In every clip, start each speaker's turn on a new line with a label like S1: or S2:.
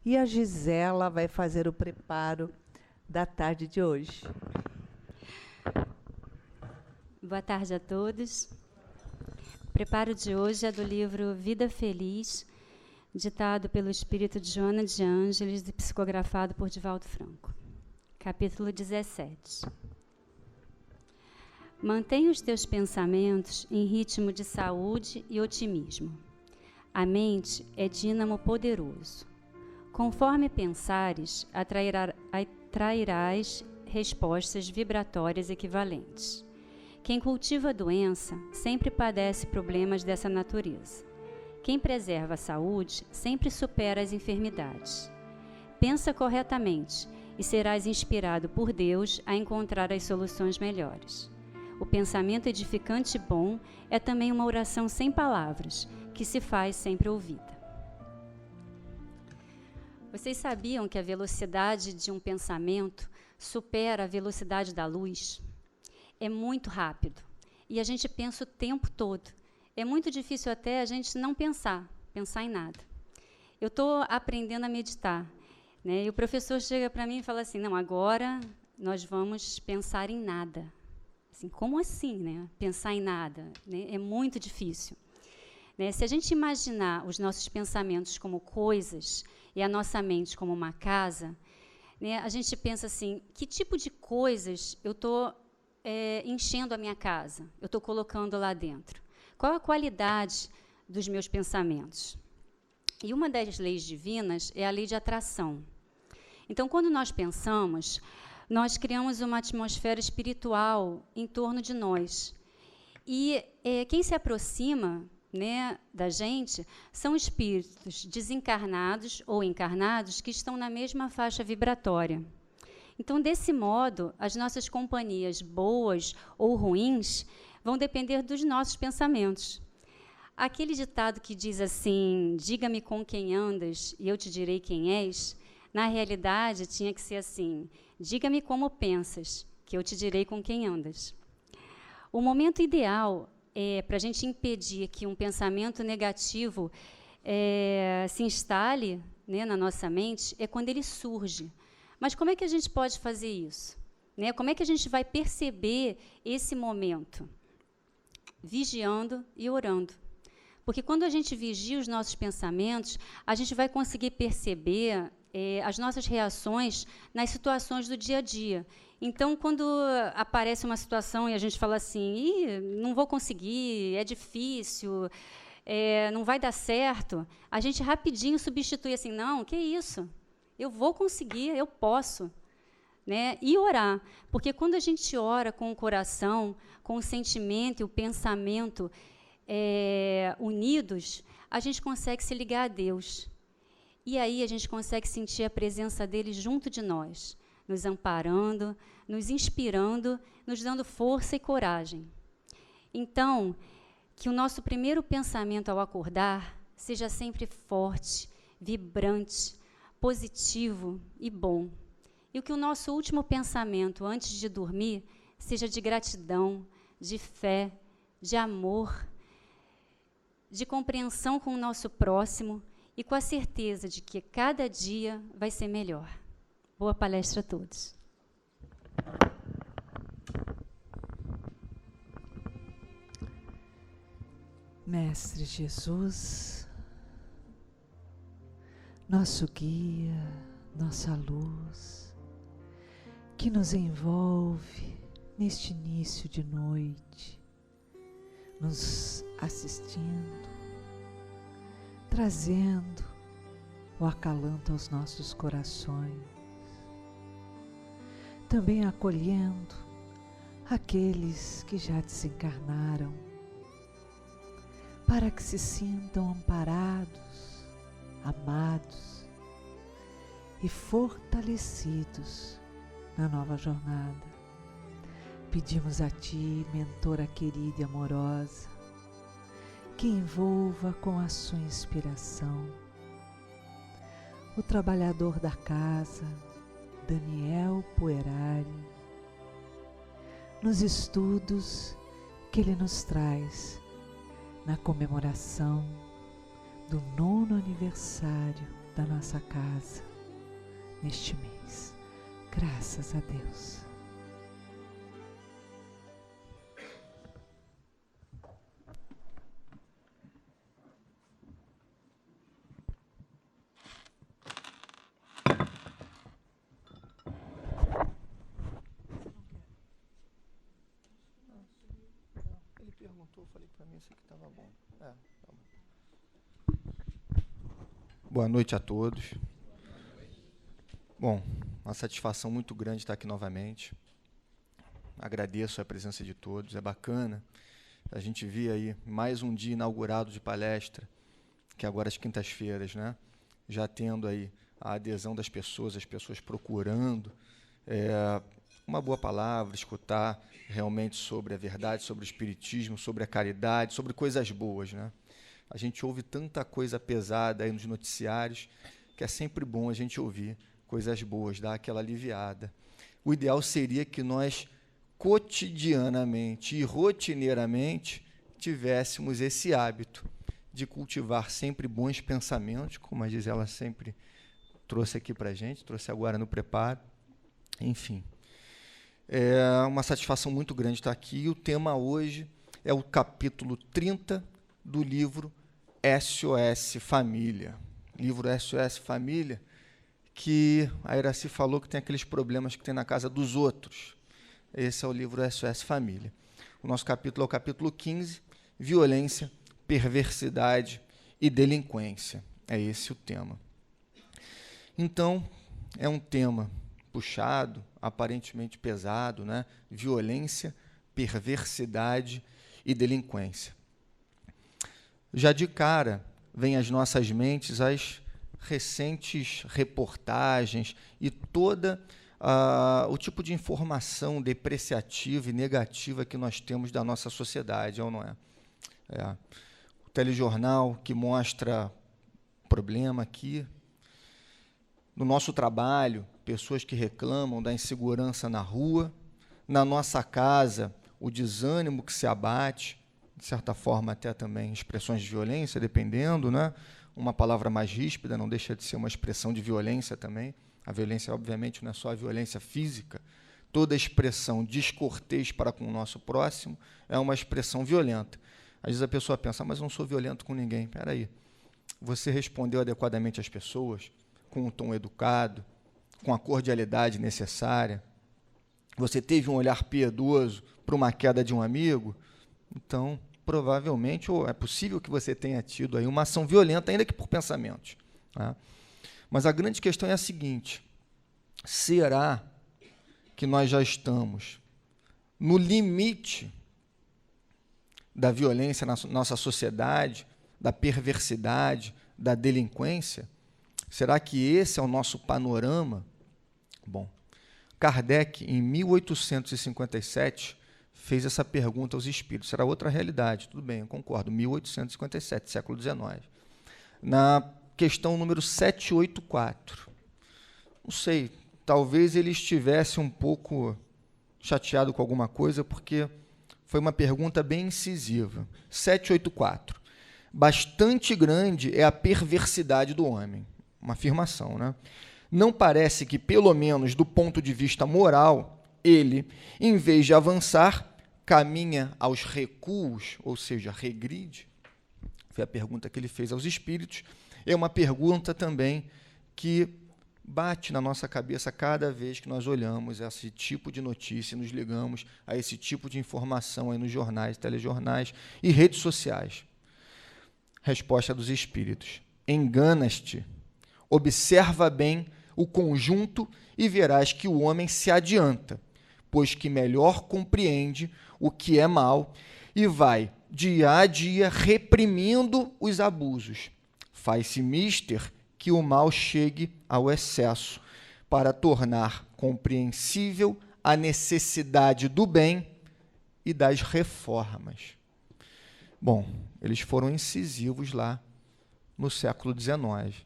S1: e a Gisela vai fazer o preparo da tarde de hoje.
S2: Boa tarde a todos. O preparo de hoje é do livro Vida Feliz, ditado pelo espírito de Joana de Ângeles e psicografado por Divaldo Franco. Capítulo 17. Mantenha os teus pensamentos em ritmo de saúde e otimismo. A mente é dínamo poderoso. Conforme pensares, atrairás respostas vibratórias equivalentes. Quem cultiva a doença sempre padece problemas dessa natureza. Quem preserva a saúde sempre supera as enfermidades. Pensa corretamente e serás inspirado por Deus a encontrar as soluções melhores. O pensamento edificante e bom é também uma oração sem palavras, que se faz sempre ouvida. Vocês sabiam que a velocidade de um pensamento supera a velocidade da luz? É muito rápido e a gente pensa o tempo todo. É muito difícil até a gente não pensar em nada. Eu estou aprendendo a meditar, né? E o professor chega para mim e fala assim, não, agora nós vamos pensar em nada. Assim, como assim, né? Pensar em nada, né? É muito difícil. Né? Se a gente imaginar os nossos pensamentos como coisas e a nossa mente como uma casa, né, a gente pensa assim, que tipo de coisas eu estou enchendo a minha casa, eu estou colocando lá dentro? Qual a qualidade dos meus pensamentos? E uma das leis divinas é a lei de atração. Então, quando nós pensamos, nós criamos uma atmosfera espiritual em torno de nós. E quem se aproxima, né, da gente são espíritos desencarnados ou encarnados que estão na mesma faixa vibratória. Então, desse modo, as nossas companhias boas ou ruins vão depender dos nossos pensamentos. Aquele ditado que diz assim, diga-me com quem andas e eu te direi quem és, na realidade tinha que ser assim, diga-me como pensas, que eu te direi com quem andas. O momento ideal para a gente impedir que um pensamento negativo se instale, né, na nossa mente, é quando ele surge. Mas como é que a gente pode fazer isso? Né? Como é que a gente vai perceber esse momento? Vigiando e orando. Porque quando a gente vigia os nossos pensamentos, a gente vai conseguir perceber as nossas reações nas situações do dia a dia. Então, quando aparece uma situação e a gente fala assim, não vou conseguir, é difícil, não vai dar certo, a gente rapidinho substitui assim, não, que isso? Eu vou conseguir, eu posso. Né? E orar, porque quando a gente ora com o coração, com o sentimento e o pensamento unidos, a gente consegue se ligar a Deus. E aí a gente consegue sentir a presença dele junto de nós, nos amparando, nos inspirando, nos dando força e coragem. Então, que o nosso primeiro pensamento ao acordar seja sempre forte, vibrante, positivo e bom. E que o nosso último pensamento antes de dormir seja de gratidão, de fé, de amor, de compreensão com o nosso próximo e com a certeza de que cada dia vai ser melhor. Boa palestra a todos.
S1: Mestre Jesus, nosso guia, nossa luz, que nos envolve neste início de noite, nos assistindo, trazendo o acalanto aos nossos corações, também acolhendo aqueles que já desencarnaram, para que se sintam amparados, amados e fortalecidos na nova jornada. Pedimos a Ti, mentora querida e amorosa, que envolva com a sua inspiração o trabalhador da casa, Daniel Puerari, nos estudos que ele nos traz na comemoração do 9º aniversário da nossa casa neste mês. Graças a Deus.
S3: Ele perguntou, eu falei para mim isso aqui estava bom. Tá bom. Boa noite a todos. Bom, uma satisfação muito grande estar aqui novamente. Agradeço a presença de todos, é bacana a gente ver aí mais um dia inaugurado de palestra, que agora às quintas-feiras, né? Já tendo aí a adesão das pessoas, as pessoas procurando uma boa palavra, escutar realmente sobre a verdade, sobre o espiritismo, sobre a caridade, sobre coisas boas, né? A gente ouve tanta coisa pesada aí nos noticiários, que é sempre bom a gente ouvir coisas boas, dar aquela aliviada. O ideal seria que nós, cotidianamente e rotineiramente, tivéssemos esse hábito de cultivar sempre bons pensamentos, como a Gisela sempre trouxe aqui para a gente, trouxe agora no preparo. Enfim, é uma satisfação muito grande estar aqui. E o tema hoje é o capítulo 30 do livro SOS Família. Livro SOS Família, que a Iraci falou que tem aqueles problemas que tem na casa dos outros. Esse é o livro SOS Família. O nosso capítulo é o capítulo 15, Violência, Perversidade e Delinquência. É esse o tema. Então, é um tema puxado, aparentemente pesado, né? Violência, perversidade e delinquência. Já de cara, vem às nossas mentes as recentes reportagens e toda o tipo de informação depreciativa e negativa que nós temos da nossa sociedade, ou não é? O telejornal que mostra problema aqui, no nosso trabalho, pessoas que reclamam da insegurança na rua, na nossa casa, o desânimo que se abate, de certa forma até também expressões de violência, dependendo, né? Uma palavra mais ríspida não deixa de ser uma expressão de violência também. A violência, obviamente, não é só a violência física. Toda expressão descortês para com o nosso próximo é uma expressão violenta. Às vezes a pessoa pensa, mas eu não sou violento com ninguém. Espera aí, você respondeu adequadamente às pessoas, com um tom educado, com a cordialidade necessária? Você teve um olhar piedoso para uma queda de um amigo? Então, provavelmente, ou é possível que você tenha tido aí uma ação violenta, ainda que por pensamentos, né? Mas a grande questão é a seguinte: será que nós já estamos no limite da violência na nossa sociedade, da perversidade, da delinquência? Será que esse é o nosso panorama? Bom, Kardec, em 1857, fez essa pergunta aos espíritos. Era outra realidade, tudo bem, eu concordo, 1857, século XIX. Na questão número 784. Não sei, talvez ele estivesse um pouco chateado com alguma coisa, porque foi uma pergunta bem incisiva. 784. Bastante grande é a perversidade do homem. Uma afirmação, né? Não parece que, pelo menos do ponto de vista moral, ele, em vez de avançar, caminha aos recuos, ou seja, regride? Foi a pergunta que ele fez aos espíritos. É uma pergunta também que bate na nossa cabeça cada vez que nós olhamos esse tipo de notícia, nos ligamos a esse tipo de informação aí nos jornais, telejornais e redes sociais. Resposta dos espíritos: enganas-te, observa bem o conjunto e verás que o homem se adianta, pois que melhor compreende o que é mal e vai, dia a dia, reprimindo os abusos. Faz-se mister que o mal chegue ao excesso, para tornar compreensível a necessidade do bem e das reformas. Bom, eles foram incisivos lá no século XIX,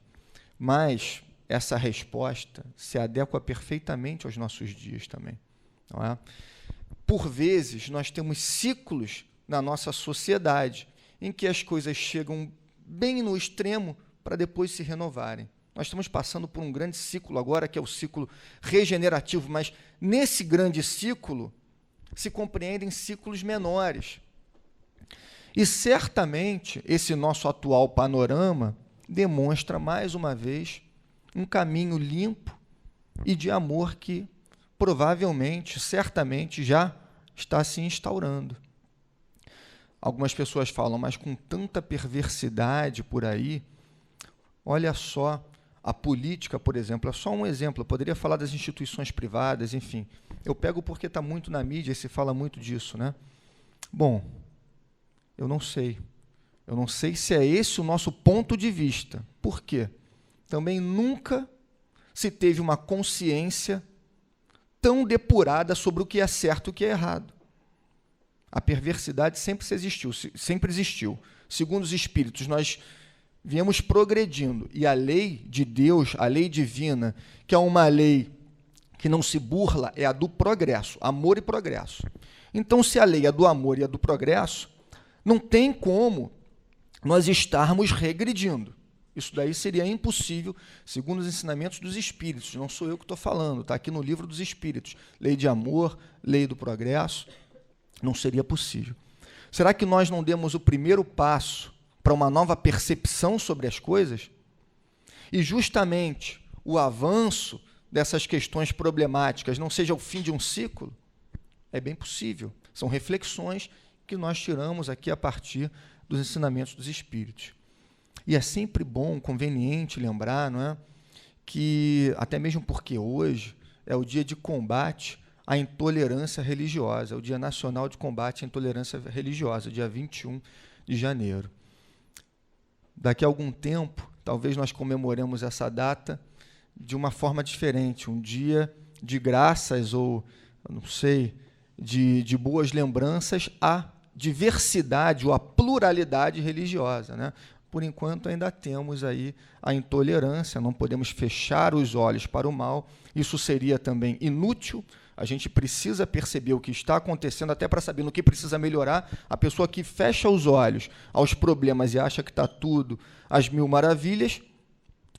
S3: mas essa resposta se adequa perfeitamente aos nossos dias também, não é? Por vezes, nós temos ciclos na nossa sociedade em que as coisas chegam bem no extremo para depois se renovarem. Nós estamos passando por um grande ciclo agora, que é o ciclo regenerativo, mas nesse grande ciclo se compreendem ciclos menores. E certamente esse nosso atual panorama demonstra, mais uma vez, um caminho limpo e de amor que provavelmente, certamente, já está se instaurando. Algumas pessoas falam, mas com tanta perversidade por aí, olha só, a política, por exemplo, é só um exemplo, eu poderia falar das instituições privadas, enfim. Eu pego porque está muito na mídia e se fala muito disso, né? Bom, eu não sei. Eu não sei se é esse o nosso ponto de vista. Por quê? Também nunca se teve uma consciência tão depurada sobre o que é certo e o que é errado. A perversidade sempre existiu. Segundo os Espíritos, nós viemos progredindo. E a lei de Deus, a lei divina, que é uma lei que não se burla, é a do progresso, amor e progresso. Então, se a lei é do amor e é do progresso, não tem como nós estarmos regredindo. Isso daí seria impossível, segundo os ensinamentos dos Espíritos. Não sou eu que estou falando, está aqui no livro dos Espíritos. Lei de amor, lei do progresso, não seria possível. Será que nós não demos o primeiro passo para uma nova percepção sobre as coisas? E justamente o avanço dessas questões problemáticas não seja o fim de um ciclo? É bem possível. São reflexões que nós tiramos aqui a partir dos ensinamentos dos Espíritos. E é sempre bom, conveniente lembrar, não é, que, até mesmo porque hoje é o dia de combate à intolerância religiosa, é o Dia Nacional de Combate à Intolerância Religiosa, dia 21 de janeiro. Daqui a algum tempo, talvez nós comemoremos essa data de uma forma diferente, um dia de graças ou, não sei, de boas lembranças à diversidade ou à pluralidade religiosa, né? Por enquanto ainda temos aí a intolerância, não podemos fechar os olhos para o mal, isso seria também inútil, a gente precisa perceber o que está acontecendo até para saber no que precisa melhorar. A pessoa que fecha os olhos aos problemas e acha que está tudo às mil maravilhas,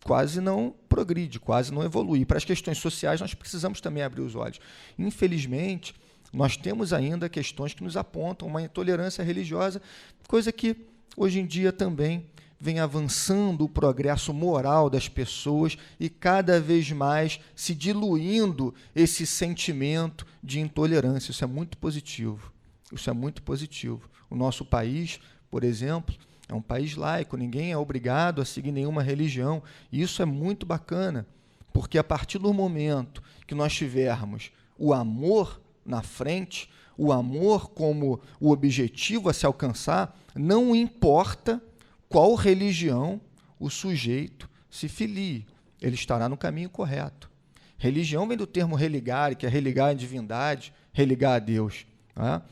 S3: quase não progride, quase não evolui. Para as questões sociais nós precisamos também abrir os olhos. Infelizmente, nós temos ainda questões que nos apontam uma intolerância religiosa, coisa que hoje em dia também vem avançando o progresso moral das pessoas e cada vez mais se diluindo esse sentimento de intolerância. Isso é muito positivo. Isso é muito positivo. O nosso país, por exemplo, é um país laico, ninguém é obrigado a seguir nenhuma religião. E isso é muito bacana, porque a partir do momento que nós tivermos o amor na frente, o amor como o objetivo a se alcançar, não importa qual religião o sujeito se filie, ele estará no caminho correto. Religião vem do termo religare, que é religar a divindade, religar a Deus. Né?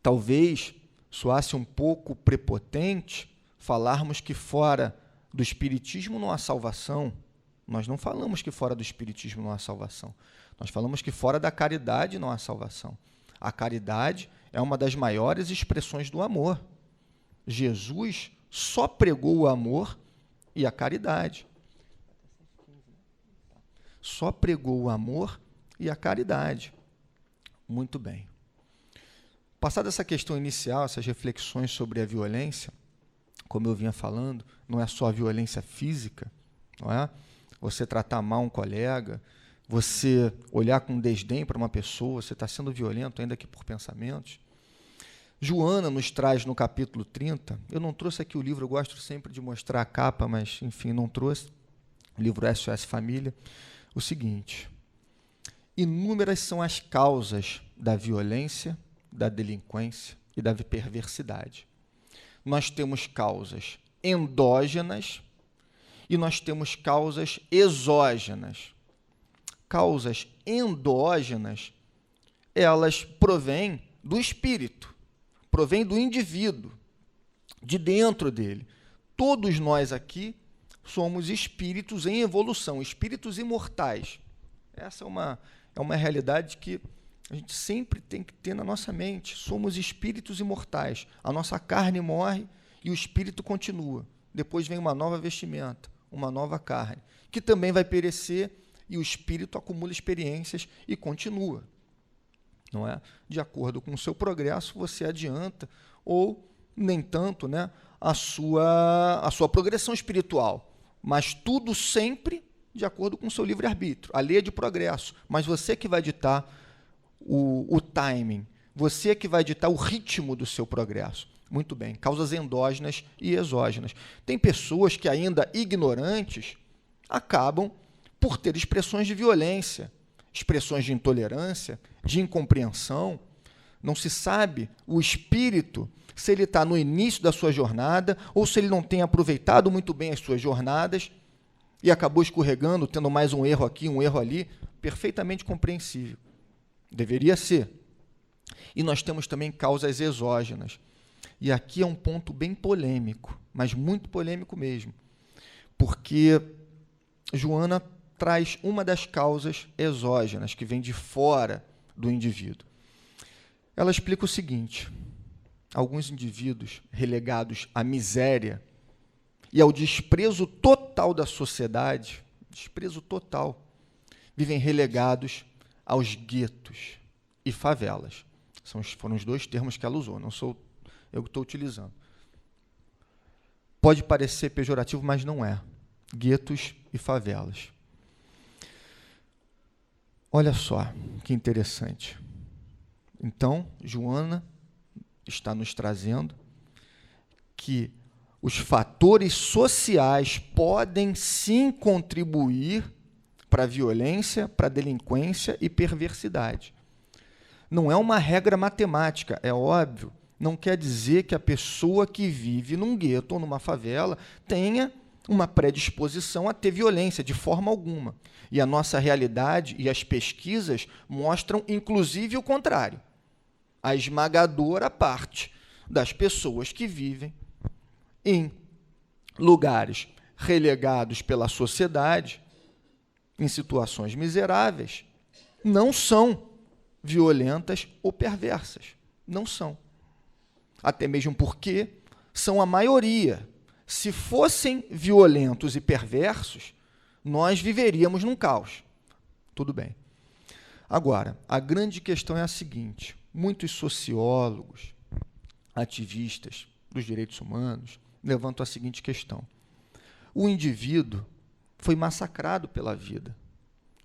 S3: Talvez soasse um pouco prepotente falarmos que fora do Espiritismo não há salvação. Nós não falamos que fora do Espiritismo não há salvação. Nós falamos que fora da caridade não há salvação. A caridade é uma das maiores expressões do amor. Jesus só pregou o amor e a caridade. Só pregou o amor e a caridade. Muito bem. Passada essa questão inicial, essas reflexões sobre a violência, como eu vinha falando, não é só a violência física, não é? Você tratar mal um colega, você olhar com desdém para uma pessoa, você está sendo violento ainda que por pensamentos. Joana nos traz no capítulo 30, eu não trouxe aqui o livro, eu gosto sempre de mostrar a capa, mas, enfim, não trouxe, o livro SOS Família, o seguinte: inúmeras são as causas da violência, da delinquência e da perversidade. Nós temos causas endógenas e nós temos causas exógenas. Causas endógenas, elas provêm do espírito, provém do indivíduo, de dentro dele. Todos nós aqui somos espíritos em evolução, espíritos imortais. Essa é uma realidade que a gente sempre tem que ter na nossa mente. Somos espíritos imortais. A nossa carne morre e o espírito continua. Depois vem uma nova vestimenta, uma nova carne, que também vai perecer, e o espírito acumula experiências e continua. Não é? De acordo com o seu progresso, você adianta, ou nem tanto, né, a sua progressão espiritual, mas tudo sempre de acordo com o seu livre-arbítrio. A lei é de progresso, mas você que vai ditar o timing, você que vai ditar o ritmo do seu progresso. Muito bem, causas endógenas e exógenas. Tem pessoas que, ainda ignorantes, acabam por ter expressões de violência, expressões de intolerância, de incompreensão. Não se sabe o espírito, se ele está no início da sua jornada ou se ele não tem aproveitado muito bem as suas jornadas e acabou escorregando, tendo mais um erro aqui, um erro ali. Perfeitamente compreensível. Deveria ser. E nós temos também causas exógenas. E aqui é um ponto bem polêmico, mas muito polêmico mesmo, porque Joana traz uma das causas exógenas, que vem de fora do indivíduo. Ela explica o seguinte: alguns indivíduos relegados à miséria e ao desprezo total da sociedade, desprezo total, vivem relegados aos guetos e favelas. Foram os dois termos que ela usou, não sou eu que estou utilizando. Pode parecer pejorativo, mas não é. Guetos e favelas. Olha só que interessante. Então, Joana está nos trazendo que os fatores sociais podem sim contribuir para a violência, para a delinquência e perversidade. Não é uma regra matemática, é óbvio. Não quer dizer que a pessoa que vive num gueto ou numa favela tenha uma predisposição a ter violência, de forma alguma. E a nossa realidade e as pesquisas mostram, inclusive, o contrário. A esmagadora parte das pessoas que vivem em lugares relegados pela sociedade, em situações miseráveis, não são violentas ou perversas. Não são. Até mesmo porque são a maioria. Se fossem violentos e perversos, nós viveríamos num caos. Tudo bem. Agora, a grande questão é a seguinte: muitos sociólogos, ativistas dos direitos humanos, levantam a seguinte questão: o indivíduo foi massacrado pela vida.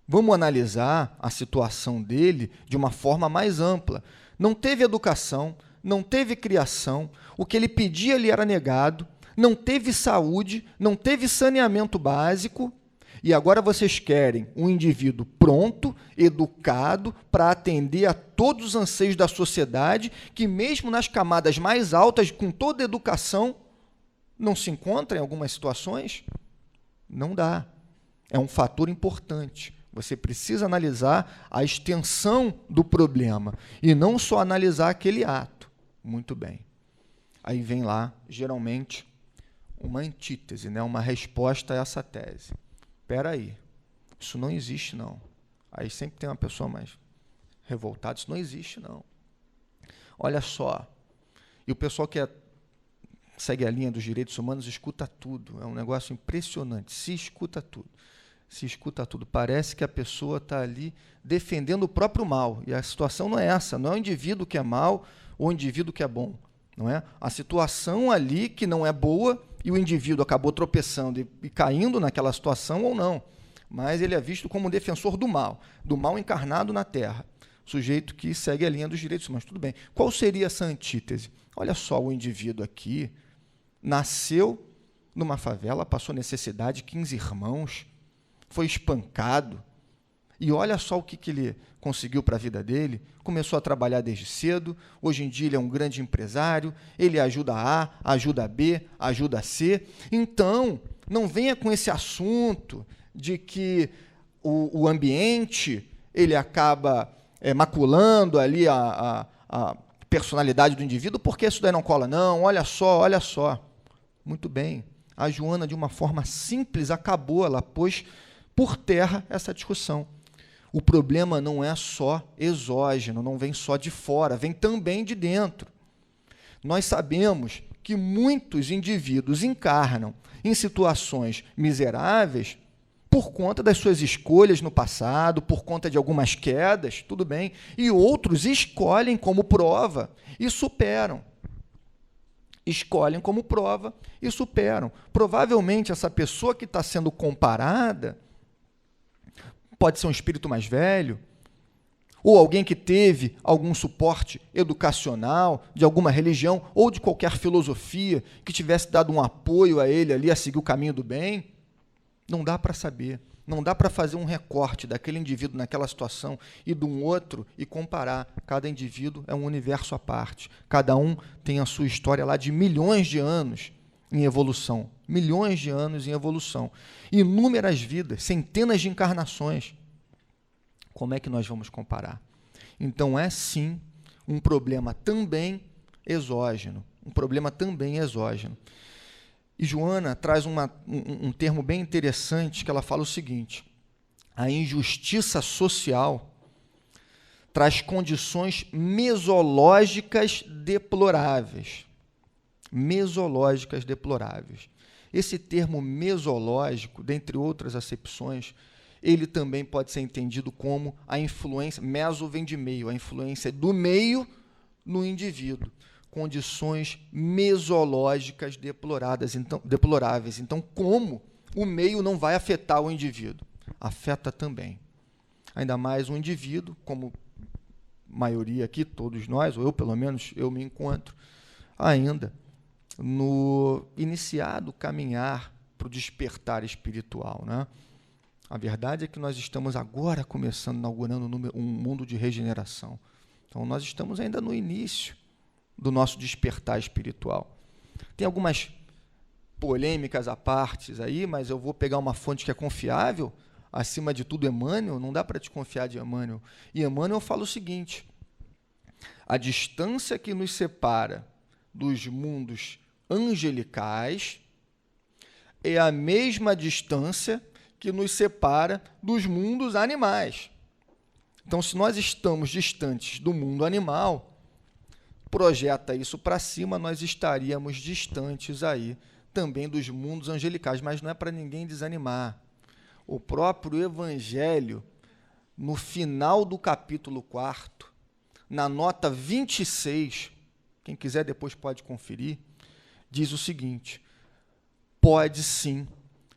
S3: Vamos analisar a situação dele de uma forma mais ampla. Não teve educação, não teve criação, o que ele pedia lhe era negado, não teve saúde, não teve saneamento básico, e agora vocês querem um indivíduo pronto, educado, para atender a todos os anseios da sociedade, que mesmo nas camadas mais altas, com toda a educação, não se encontra em algumas situações? Não dá. É um fator importante. Você precisa analisar a extensão do problema e não só analisar aquele ato. Muito bem. Aí vem lá, geralmente, uma antítese, né? Uma resposta a essa tese. Espera aí, isso não existe, não. Aí sempre tem uma pessoa mais revoltada, isso não existe, não. Olha só, e o pessoal que segue a linha dos direitos humanos escuta tudo, é um negócio impressionante, se escuta tudo. Se escuta tudo, parece que a pessoa está ali defendendo o próprio mal, e a situação não é essa, não é o indivíduo que é mal ou o indivíduo que é bom, não é? A situação ali que não é boa e o indivíduo acabou tropeçando e caindo naquela situação ou não, mas ele é visto como defensor do mal encarnado na Terra, sujeito que segue a linha dos direitos humanos. Tudo bem, qual seria essa antítese? Olha só, o indivíduo aqui nasceu numa favela, passou necessidade, 15 irmãos, foi espancado, e olha só o que ele conseguiu para a vida dele. Começou a trabalhar desde cedo, hoje em dia ele é um grande empresário, ele ajuda A, ajuda B, ajuda C. Então, não venha com esse assunto de que o ambiente ele acaba maculando ali a personalidade do indivíduo, porque isso daí não cola. Não, olha só, olha só. Muito bem. A Joana, de uma forma simples, acabou, ela pôs por terra essa discussão. O problema não é só exógeno, não vem só de fora, vem também de dentro. Nós sabemos que muitos indivíduos encarnam em situações miseráveis por conta das suas escolhas no passado, por conta de algumas quedas, tudo bem, e outros escolhem como prova e superam. Escolhem como prova e superam. Provavelmente essa pessoa que está sendo comparada pode ser um espírito mais velho, ou alguém que teve algum suporte educacional de alguma religião ou de qualquer filosofia que tivesse dado um apoio a ele ali a seguir o caminho do bem. Não dá para saber, não dá para fazer um recorte daquele indivíduo naquela situação e de um outro e comparar. Cada indivíduo é um universo à parte. Cada um tem a sua história lá de milhões de anos em evolução. Milhões de anos em evolução. Inúmeras vidas, centenas de encarnações. Como é que nós vamos comparar? Então, é sim um problema também exógeno. Um problema também exógeno. E Joana traz um termo bem interessante, que ela fala o seguinte: a injustiça social traz condições mesológicas deploráveis. Mesológicas deploráveis. Esse termo mesológico, dentre outras acepções, ele também pode ser entendido como a influência, meso vem de meio, a influência do meio no indivíduo. Condições mesológicas deploráveis. Então, como o meio não vai afetar o indivíduo? Afeta também. Ainda mais um indivíduo, como a maioria aqui, todos nós, ou eu pelo menos, eu me encontro ainda no iniciado caminhar para o despertar espiritual, né? A verdade é que nós estamos agora começando, inaugurando um mundo de regeneração. Então, nós estamos ainda no início do nosso despertar espiritual. Tem algumas polêmicas à parte aí, mas eu vou pegar uma fonte que é confiável, acima de tudo Emmanuel, não dá para desconfiar de Emmanuel. E Emmanuel fala o seguinte: a distância que nos separa dos mundos angelicais é a mesma distância que nos separa dos mundos animais. Então, se nós estamos distantes do mundo animal, projeta isso para cima, nós estaríamos distantes aí também dos mundos angelicais, mas não é para ninguém desanimar. O próprio Evangelho, no final do capítulo 4º, na nota 26, quem quiser depois pode conferir, diz o seguinte: pode sim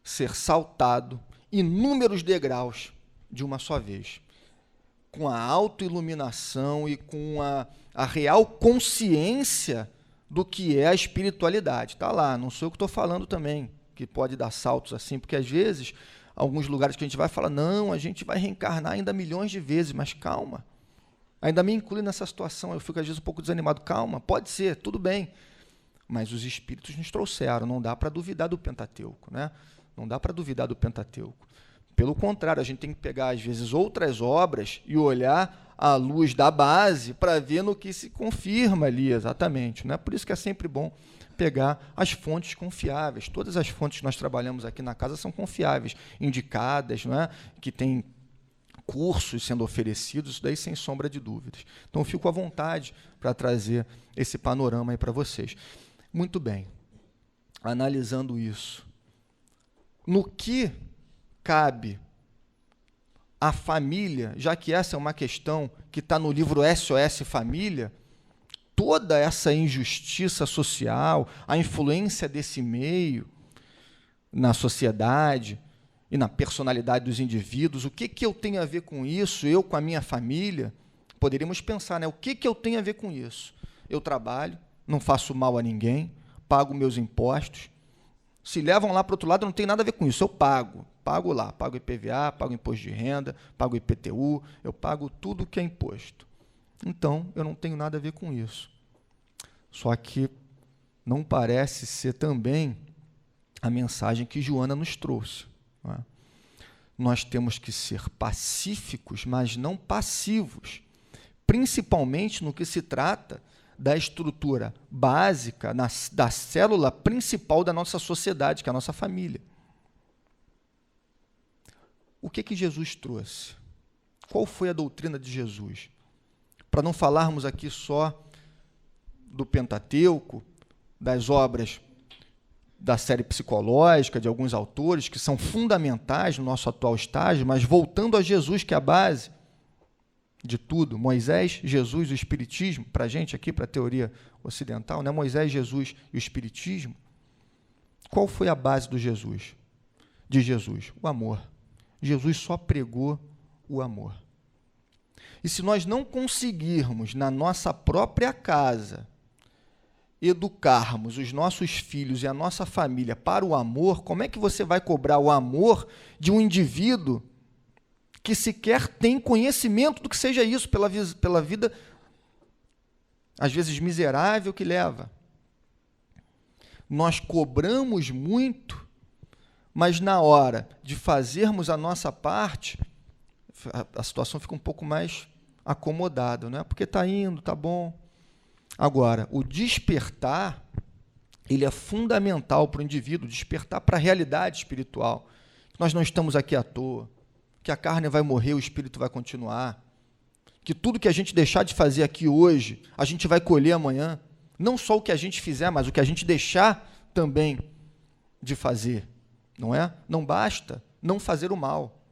S3: ser saltado inúmeros degraus de uma só vez, com a autoiluminação e com a real consciência do que é a espiritualidade. Está lá, não sou eu que estou falando também, que pode dar saltos assim, porque às vezes, alguns lugares que a gente vai falar, não, a gente vai reencarnar ainda milhões de vezes, mas calma, ainda me inclui nessa situação, eu fico às vezes um pouco desanimado, calma, pode ser, tudo bem, mas os espíritos nos trouxeram, não dá para duvidar do Pentateuco, né? Não dá para duvidar do Pentateuco. Pelo contrário, a gente tem que pegar, às vezes, outras obras e olhar à luz da base para ver no que se confirma ali exatamente, né? Por isso que é sempre bom pegar as fontes confiáveis. Todas as fontes que nós trabalhamos aqui na casa são confiáveis, indicadas, não é? Que tem cursos sendo oferecidos, isso daí sem sombra de dúvidas. Então, eu fico à vontade para trazer esse panorama aí para vocês. Muito bem. Analisando isso, no que cabe à família, já que essa é uma questão que está no livro SOS Família, toda essa injustiça social, a influência desse meio na sociedade e na personalidade dos indivíduos, o que eu tenho a ver com isso, eu com a minha família? Poderíamos pensar, né? O que eu tenho a ver com isso? Eu trabalho, não faço mal a ninguém, pago meus impostos. Se levam lá para o outro lado, não tem nada a ver com isso. Eu pago lá, pago IPVA, pago imposto de renda, pago IPTU, eu pago tudo que é imposto. Então, eu não tenho nada a ver com isso. Só que não parece ser também a mensagem que Joana nos trouxe, não é? Nós temos que ser pacíficos, mas não passivos, principalmente no que se trata da estrutura básica, da célula principal da nossa sociedade, que é a nossa família. O que Jesus trouxe? Qual foi a doutrina de Jesus? Para não falarmos aqui só do Pentateuco, das obras da série psicológica, de alguns autores, que são fundamentais no nosso atual estágio, mas voltando a Jesus, que é a base de tudo, Moisés, Jesus, o Espiritismo, para a gente aqui, para a teoria ocidental, né? Moisés, Jesus e o Espiritismo. Qual foi a base de Jesus? O amor. Jesus só pregou o amor. E se nós não conseguirmos, na nossa própria casa, educarmos os nossos filhos e a nossa família para o amor, como é que você vai cobrar o amor de um indivíduo que sequer tem conhecimento do que seja isso, pela vida, às vezes miserável, que leva? Nós cobramos muito, mas na hora de fazermos a nossa parte, a situação fica um pouco mais acomodada, não é? Porque está indo, está bom. Agora, o despertar, ele é fundamental para o indivíduo, despertar para a realidade espiritual. Nós não estamos aqui à toa, que a carne vai morrer, o espírito vai continuar, que tudo que a gente deixar de fazer aqui hoje, a gente vai colher amanhã. Não só o que a gente fizer, mas o que a gente deixar também de fazer, não é? Não basta não fazer o mal.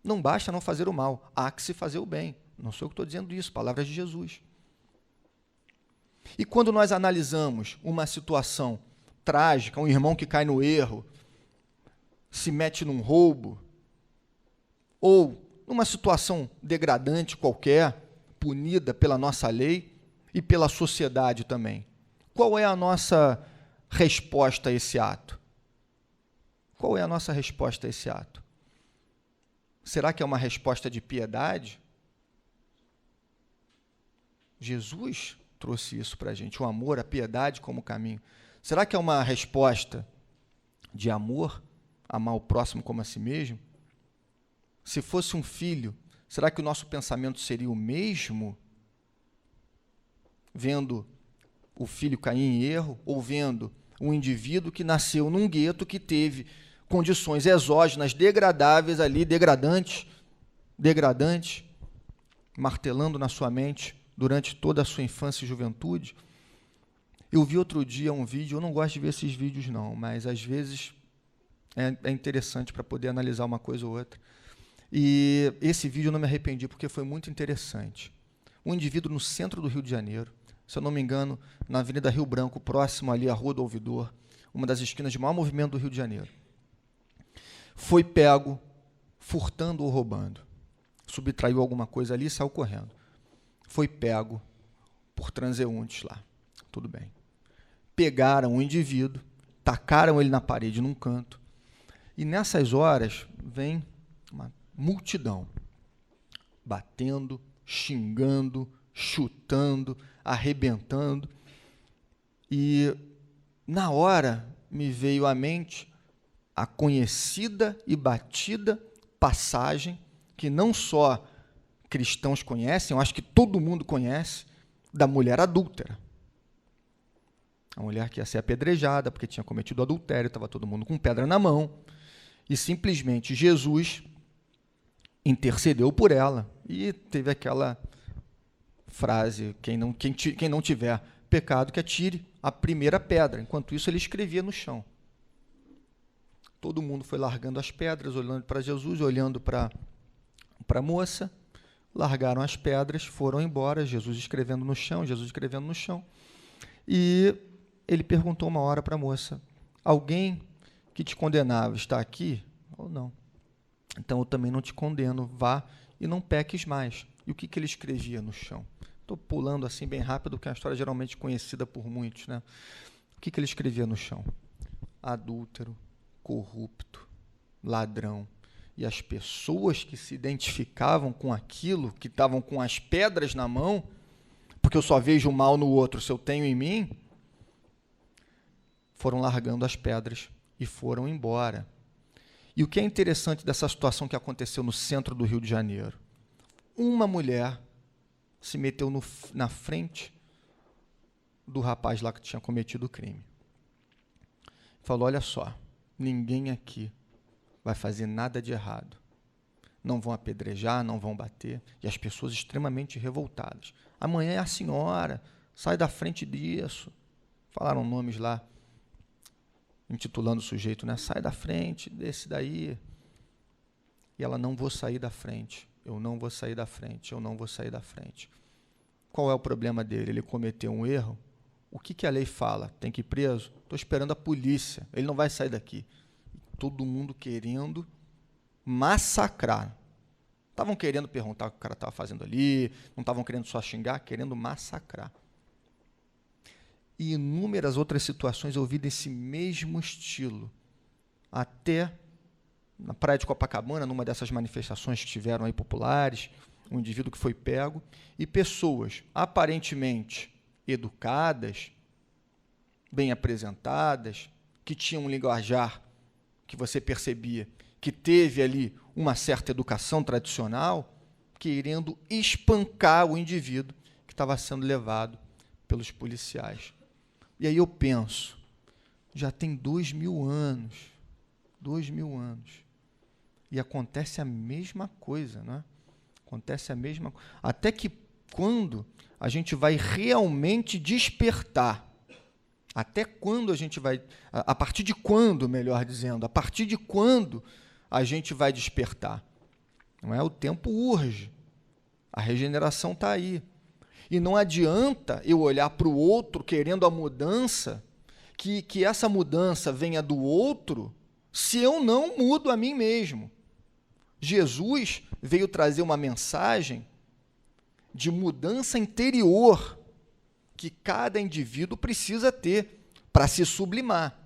S3: Não basta não fazer o mal, há que se fazer o bem. Não sou eu que estou dizendo isso, palavras de Jesus. E quando nós analisamos uma situação trágica, um irmão que cai no erro, se mete num roubo, ou numa situação degradante qualquer, punida pela nossa lei e pela sociedade também, qual é a nossa resposta a esse ato? Qual é a nossa resposta a esse ato? Será que é uma resposta de piedade? Jesus trouxe isso para a gente, o amor, a piedade como caminho. Será que é uma resposta de amor, amar o próximo como a si mesmo? Se fosse um filho, será que o nosso pensamento seria o mesmo? Vendo o filho cair em erro, ou vendo um indivíduo que nasceu num gueto, que teve condições exógenas, degradáveis ali, degradantes, martelando na sua mente durante toda a sua infância e juventude. Eu vi outro dia um vídeo, eu não gosto de ver esses vídeos não, mas às vezes é interessante para poder analisar uma coisa ou outra. E esse vídeo eu não me arrependi, porque foi muito interessante. Um indivíduo no centro do Rio de Janeiro, se eu não me engano, na Avenida Rio Branco, próximo ali à Rua do Ouvidor, uma das esquinas de maior movimento do Rio de Janeiro, foi pego furtando ou roubando. Subtraiu alguma coisa ali e saiu correndo. Foi pego por transeuntes lá. Tudo bem. Pegaram o indivíduo, tacaram ele na parede num canto, e nessas horas vem uma multidão batendo, xingando, chutando, arrebentando. E na hora me veio à mente a conhecida e batida passagem que não só cristãos conhecem, eu acho que todo mundo conhece, da mulher adúltera. A mulher que ia ser apedrejada porque tinha cometido adultério, estava todo mundo com pedra na mão, e simplesmente Jesus intercedeu por ela, e teve aquela frase, quem não tiver pecado, que atire a primeira pedra. Enquanto isso, ele escrevia no chão. Todo mundo foi largando as pedras, olhando para Jesus, olhando para a moça, largaram as pedras, foram embora, Jesus escrevendo no chão, e ele perguntou uma hora para a moça: alguém que te condenava está aqui ou não? Então eu também não te condeno, vá e não peques mais. E o que ele escrevia no chão? Estou pulando assim bem rápido, que é uma história geralmente conhecida por muitos, né? O que ele escrevia no chão? Adúltero, corrupto, ladrão. E as pessoas que se identificavam com aquilo, que estavam com as pedras na mão, porque eu só vejo o mal no outro se eu tenho em mim, foram largando as pedras e foram embora. E o que é interessante dessa situação que aconteceu no centro do Rio de Janeiro? Uma mulher se meteu na frente do rapaz lá que tinha cometido o crime. Falou: olha só, ninguém aqui vai fazer nada de errado. Não vão apedrejar, não vão bater. E as pessoas extremamente revoltadas. Amanhã é a senhora, sai da frente disso. Falaram nomes lá, intitulando o sujeito, né? Sai da frente, desse daí. E ela, não vou sair da frente, eu não vou sair da frente, eu não vou sair da frente. Qual é o problema dele? Ele cometeu um erro. O que a lei fala? Tem que ir preso? Estou esperando a polícia, ele não vai sair daqui. Todo mundo querendo massacrar. Estavam querendo perguntar o que o cara estava fazendo ali, não estavam querendo só xingar, querendo massacrar. E inúmeras outras situações eu vi desse mesmo estilo. Até na praia de Copacabana, numa dessas manifestações que tiveram aí populares, um indivíduo que foi pego, e pessoas aparentemente educadas, bem apresentadas, que tinham um linguajar que você percebia que teve ali uma certa educação tradicional, querendo espancar o indivíduo que estava sendo levado pelos policiais. E aí eu penso, já tem 2000 anos, 2000 anos, e acontece a mesma coisa, né? Acontece a mesma coisa. Até que quando a gente vai realmente despertar? Até quando a gente vai... A partir de quando, melhor dizendo, a partir de quando a gente vai despertar? Não é? O tempo urge. A regeneração está aí. E não adianta eu olhar para o outro querendo a mudança, que essa mudança venha do outro, se eu não mudo a mim mesmo. Jesus veio trazer uma mensagem de mudança interior que cada indivíduo precisa ter para se sublimar.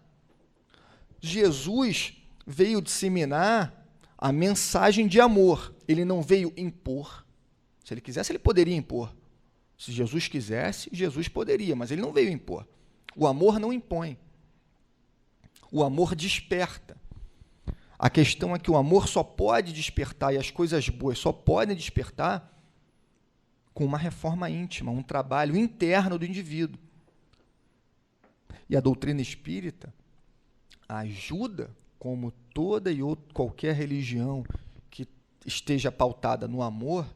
S3: Jesus veio disseminar a mensagem de amor. Ele não veio impor. Se ele quisesse, ele poderia impor. Se Jesus quisesse, Jesus poderia, mas ele não veio impor. O amor não impõe. O amor desperta. A questão é que o amor só pode despertar, e as coisas boas só podem despertar com uma reforma íntima, um trabalho interno do indivíduo. E a doutrina espírita ajuda, como toda e qualquer religião que esteja pautada no amor.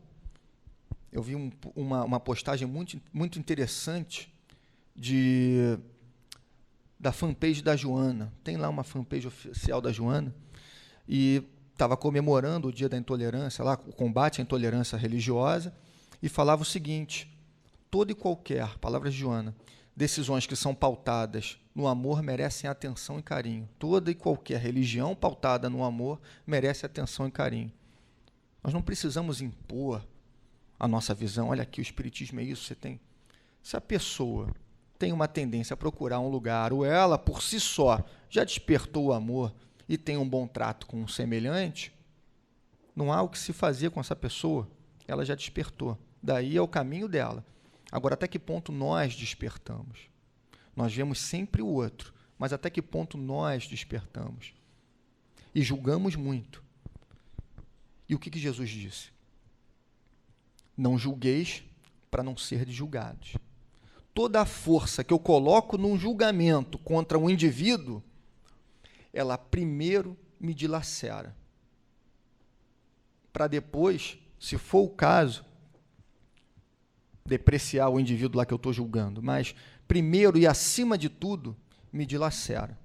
S3: Eu vi uma postagem muito interessante da fanpage da Joana. Tem lá uma fanpage oficial da Joana, e estava comemorando o Dia da Intolerância, lá, o combate à intolerância religiosa, e falava o seguinte: toda e qualquer, palavras de Joana, decisões que são pautadas no amor merecem atenção e carinho. Toda e qualquer religião pautada no amor merece atenção e carinho. Nós não precisamos impor a nossa visão. Olha aqui, o espiritismo é isso, você tem. Se a pessoa tem uma tendência a procurar um lugar, ou ela, por si só, já despertou o amor e tem um bom trato com um semelhante, não há o que se fazer com essa pessoa, ela já despertou. Daí é o caminho dela. Agora, até que ponto nós despertamos? Nós vemos sempre o outro, mas até que ponto nós despertamos? E julgamos muito. E o que Jesus disse? Não julgueis para não serdes julgados. Toda a força que eu coloco num julgamento contra um indivíduo, ela primeiro me dilacera, para depois, se for o caso, depreciar o indivíduo lá que eu estou julgando, mas primeiro e acima de tudo, me dilacera.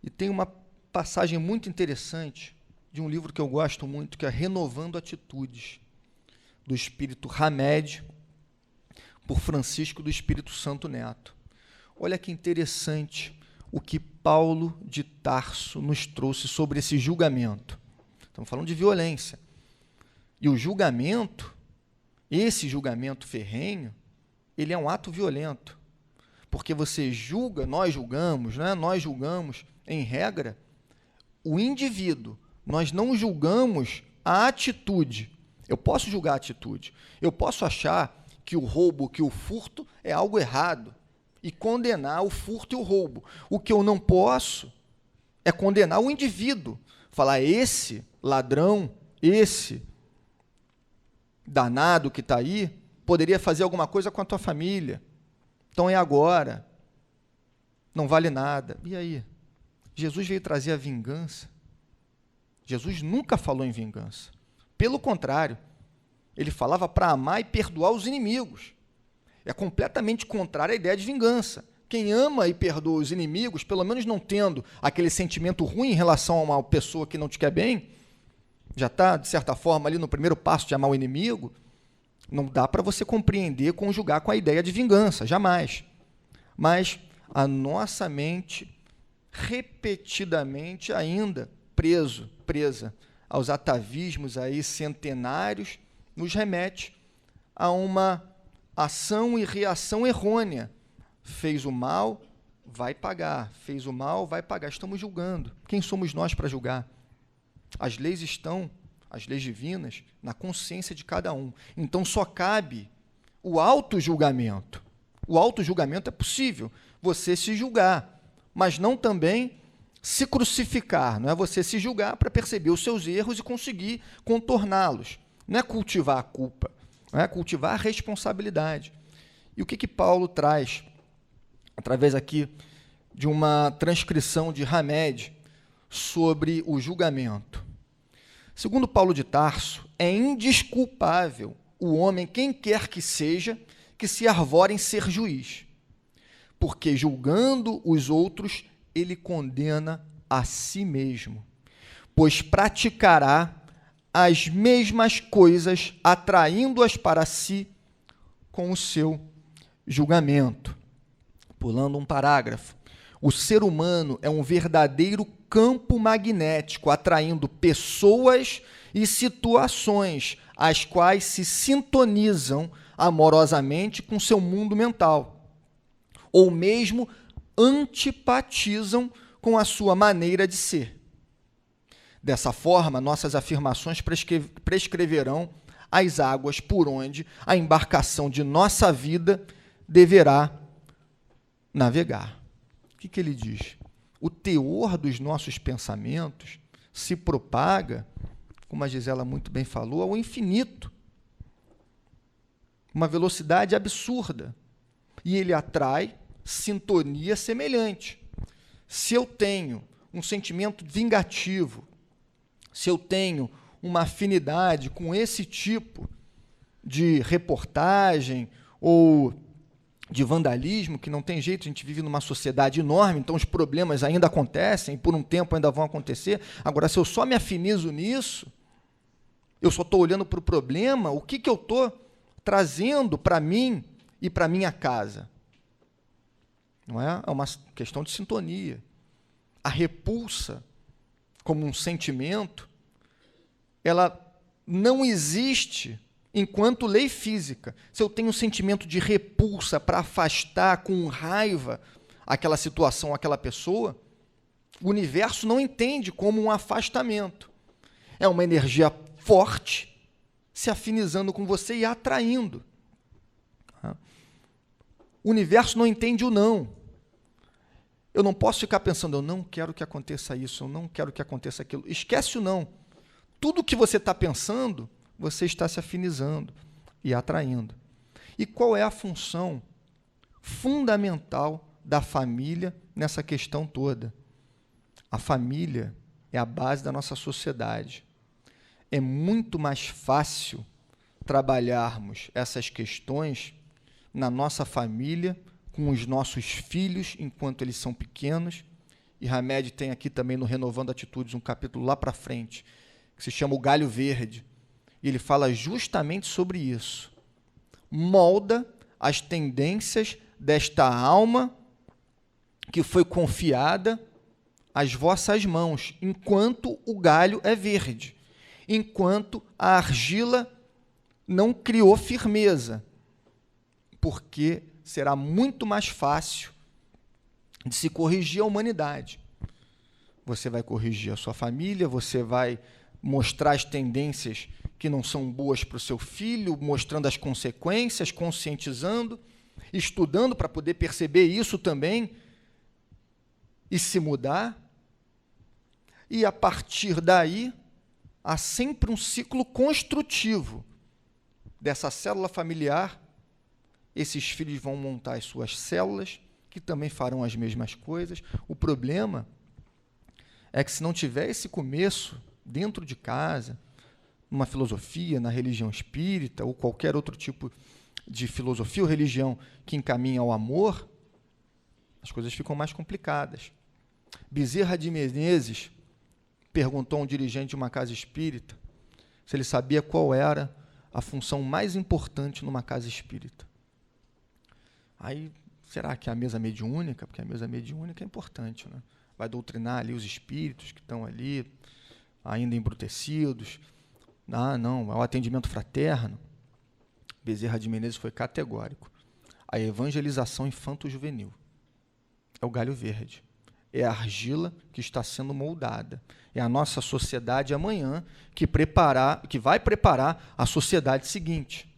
S3: E tem uma passagem muito interessante de um livro que eu gosto muito, que é Renovando Atitudes, do Espírito Hamed, por Francisco do Espírito Santo Neto. Olha que interessante o que Paulo de Tarso nos trouxe sobre esse julgamento. Estamos falando de violência. E o julgamento, esse julgamento ferrenho, ele é um ato violento. Porque você julga, nós julgamos, né? Nós julgamos, em regra, o indivíduo. Nós não julgamos a atitude. Eu posso julgar a atitude. Eu posso achar que o roubo, que o furto é algo errado e condenar o furto e o roubo. O que eu não posso é condenar o indivíduo. Falar, esse ladrão, esse danado que está aí, poderia fazer alguma coisa com a tua família. Então é agora. Não vale nada. E aí? Jesus veio trazer a vingança. Jesus nunca falou em vingança. Pelo contrário, ele falava para amar e perdoar os inimigos. É completamente contrário à ideia de vingança. Quem ama e perdoa os inimigos, pelo menos não tendo aquele sentimento ruim em relação a uma pessoa que não te quer bem, já está, de certa forma, ali no primeiro passo de amar o inimigo, não dá para você compreender, conjugar com a ideia de vingança, jamais. Mas a nossa mente, repetidamente ainda, presa aos atavismos aí centenários, nos remete a uma ação e reação errônea. Fez o mal, vai pagar. Fez o mal, vai pagar. Estamos julgando. Quem somos nós para julgar? As leis divinas, na consciência de cada um. Então só cabe o auto-julgamento. O auto-julgamento é possível, você se julgar, mas não também se crucificar. Não é você se julgar para perceber os seus erros e conseguir contorná-los. Não é cultivar a culpa, não é cultivar a responsabilidade. E o que Paulo traz, através aqui de uma transcrição de Hamed sobre o julgamento? Segundo Paulo de Tarso, é indesculpável o homem, quem quer que seja, que se arvore em ser juiz, porque julgando os outros, ele condena a si mesmo, pois praticará as mesmas coisas, atraindo-as para si com o seu julgamento. Pulando um parágrafo, o ser humano é um verdadeiro campo magnético, atraindo pessoas e situações, as quais se sintonizam amorosamente com seu mundo mental, ou mesmo antipatizam com a sua maneira de ser. Dessa forma, nossas afirmações prescreverão as águas por onde a embarcação de nossa vida deverá navegar. O que ele diz? O teor dos nossos pensamentos se propaga, como a Gisela muito bem falou, ao infinito. Uma velocidade absurda. E ele atrai sintonia semelhante. Se eu tenho um sentimento vingativo, se eu tenho uma afinidade com esse tipo de reportagem ou de vandalismo, que não tem jeito, a gente vive numa sociedade enorme, então os problemas ainda acontecem, por um tempo ainda vão acontecer. Agora, se eu só me afinizo nisso, eu só estou olhando para o problema, o que eu estou trazendo para mim e para minha casa? Não é? É uma questão de sintonia. A repulsa, como um sentimento, ela não existe enquanto lei física. Se eu tenho um sentimento de repulsa para afastar com raiva aquela situação, aquela pessoa, o universo não entende como um afastamento. É uma energia forte se afinizando com você e atraindo. O universo não entende o não. Eu não posso ficar pensando, eu não quero que aconteça isso, eu não quero que aconteça aquilo. Esquece o não. Tudo que você está pensando, você está se afinizando e atraindo. E qual é a função fundamental da família nessa questão toda? A família é a base da nossa sociedade. É muito mais fácil trabalharmos essas questões na nossa família, com os nossos filhos, enquanto eles são pequenos. E Hamed tem aqui também no Renovando Atitudes um capítulo lá para frente, que se chama O Galho Verde. E ele fala justamente sobre isso. Molda as tendências desta alma que foi confiada às vossas mãos, enquanto o galho é verde, enquanto a argila não criou firmeza, porque será muito mais fácil de se corrigir a humanidade. Você vai corrigir a sua família, você vai mostrar as tendências que não são boas para o seu filho, mostrando as consequências, conscientizando, estudando para poder perceber isso também e se mudar. E, a partir daí, há sempre um ciclo construtivo dessa célula familiar. Esses filhos vão montar as suas células, que também farão as mesmas coisas. O problema é que, se não tiver esse começo dentro de casa, numa filosofia, na religião espírita, ou qualquer outro tipo de filosofia ou religião que encaminha ao amor, as coisas ficam mais complicadas. Bezerra de Menezes perguntou a um dirigente de uma casa espírita se ele sabia qual era a função mais importante numa casa espírita. Aí, será que é a mesa mediúnica? Porque a mesa mediúnica é importante, né? Vai doutrinar ali os espíritos que estão ali, ainda embrutecidos. Ah, não, é o atendimento fraterno. Bezerra de Menezes foi categórico. A evangelização infanto-juvenil. É o galho verde. É a argila que está sendo moldada. É a nossa sociedade amanhã que vai preparar a sociedade seguinte.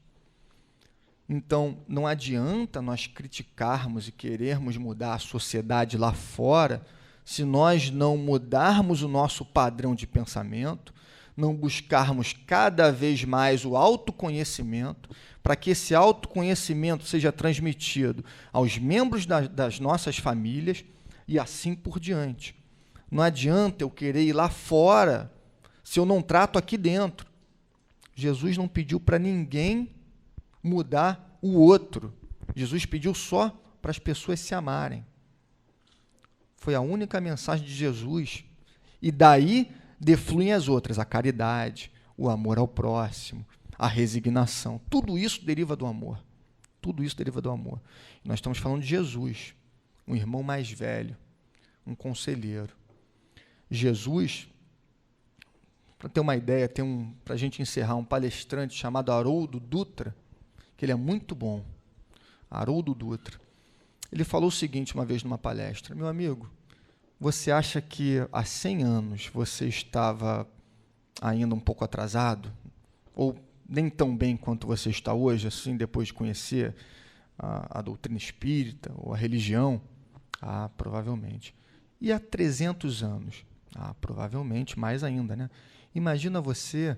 S3: Então, não adianta nós criticarmos e querermos mudar a sociedade lá fora se nós não mudarmos o nosso padrão de pensamento, não buscarmos cada vez mais o autoconhecimento, para que esse autoconhecimento seja transmitido aos membros das nossas famílias e assim por diante. Não adianta eu querer ir lá fora se eu não trato aqui dentro. Jesus não pediu para ninguém mudar o outro. Jesus pediu só para as pessoas se amarem. Foi a única mensagem de Jesus. E daí defluem as outras, a caridade, o amor ao próximo, a resignação. Tudo isso deriva do amor. Tudo isso deriva do amor. E nós estamos falando de Jesus, um irmão mais velho, um conselheiro. Jesus, para ter uma ideia, para a gente encerrar, um palestrante chamado Haroldo Dutra, que ele é muito bom, Haroldo Dutra. Ele falou o seguinte uma vez numa palestra: meu amigo, você acha que há 100 anos você estava ainda um pouco atrasado? Ou nem tão bem quanto você está hoje, assim, depois de conhecer a doutrina espírita ou a religião? Ah, provavelmente. E há 300 anos? Ah, provavelmente mais ainda, né? Imagina você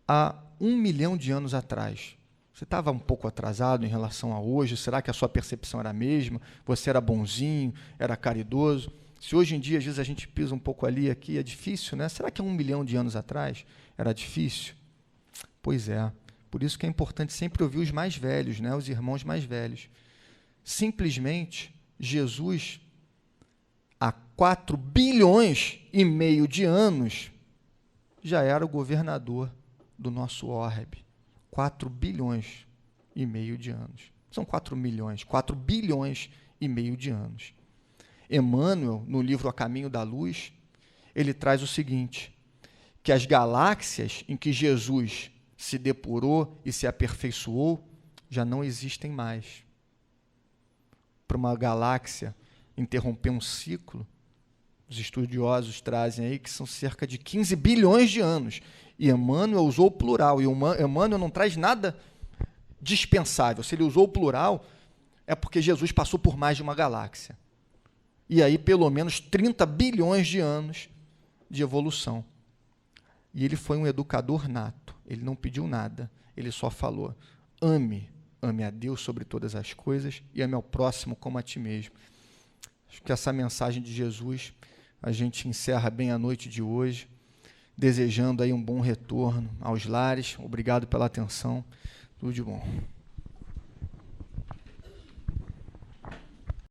S3: há 1 milhão de anos atrás. Você estava um pouco atrasado em relação a hoje? Será que a sua percepção era a mesma? Você era bonzinho, era caridoso? Se hoje em dia, às vezes, a gente pisa um pouco ali, aqui, é difícil, né? Será que há 1 milhão de anos atrás era difícil? Pois é. Por isso que é importante sempre ouvir os mais velhos, né? Os irmãos mais velhos. Simplesmente, Jesus, há 4 bilhões e meio de anos, já era o governador do nosso orbe. 4 bilhões e meio de anos. São 4 milhões, 4 bilhões e meio de anos. Emmanuel, no livro A Caminho da Luz, ele traz o seguinte, que as galáxias em que Jesus se depurou e se aperfeiçoou já não existem mais. Para uma galáxia interromper um ciclo, os estudiosos trazem aí que são cerca de 15 bilhões de anos. E Emmanuel usou o plural, e Emmanuel não traz nada dispensável. Se ele usou o plural, é porque Jesus passou por mais de uma galáxia. E aí, pelo menos 30 bilhões de anos de evolução. E ele foi um educador nato. Ele não pediu nada. Ele só falou: ame a Deus sobre todas as coisas e ame ao próximo como a ti mesmo. Acho que essa mensagem de Jesus, a gente encerra bem a noite de hoje, desejando aí um bom retorno aos lares. Obrigado pela atenção. Tudo de bom.